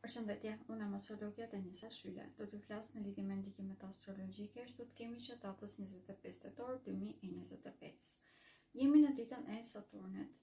Përshëndetje, unë jam astrologja Denisa Shyle. Do t'ju flas në lidhje me ndikimet astrologjike që do të kemi që datës 25 tetor 2025. Jemi në ditën e Saturnit,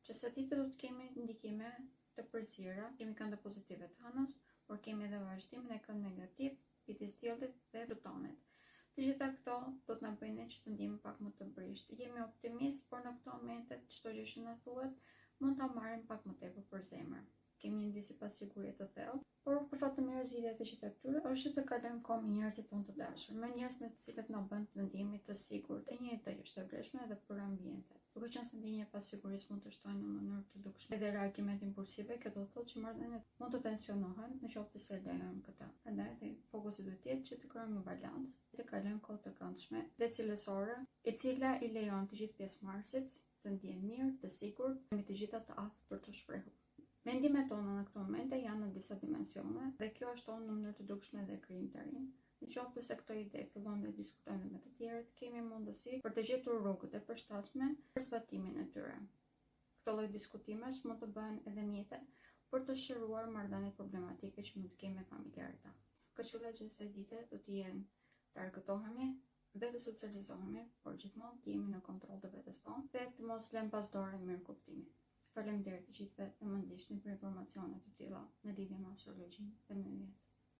që së ditë do të kemi ndikime të përzira, kemi këndë pozitive të hënës, por kemi edhe vazhdimin e këndë negativ, midis diellit dhe Plutonit. Të gjitha këto do të na bëjnë që të ndihemi pak më të brisht. Jemi optimist, por në këto momente çdo gjë që na thuhet mund ta marrim pak më tepër për zemër. Kemi një ndjesi pasigurie të thellë, por për fat të mirë zgjidhja e të gjitha këtyre është të kalojmë kohë me njerëzit tonë të dashur, me njerëz me të cilët na bën të ndihemi të sigurt. E njëjta që është e vlefshme edhe për ambientet. Duke qenë se ndjenja e pasigurisë mund të shtojnë në mënyrë të dukshme edhe reagimet impulsive, kjo do të thotë që marrëdhëniet mund të tensionohen nëse se lejojmë këtë. Prandaj fokusi duhet të jetë që të krijojmë një balancë, të kalojmë kohë të këndshme dhe cilësore, e cila i lejon të gjithë pjesëmarrësit të ndjehen mirë, të sigurt, me të gjitha të aftë për të shprehur. Mendimet tona në këtë momente janë në disa dimensione dhe kjo është tonë në mënyrë të dukshme dhe krijimtarin. Nëse se këto ide fillojnë dhe diskutojnë me të tjerët, kemi mundësi për të gjetur rrugët e përshtatshme për zbatimin e tyre. Këto lloj diskutimesh mund të bëhen edhe mjete për të shëruar marrëdhëniet problematike që mund të kemi me familjarët. Këshillat që kësaj dite do të jenë të argëtohemi dhe të socializohemi, por gjithmonë të jemi në kontroll të vetes tonë dhe të mos lëmë pas dore mirë kuptimin. Faleminderit të gjithëve dhe më ndiqni për informacione të tilla në lidhje me astrologjinë dhe me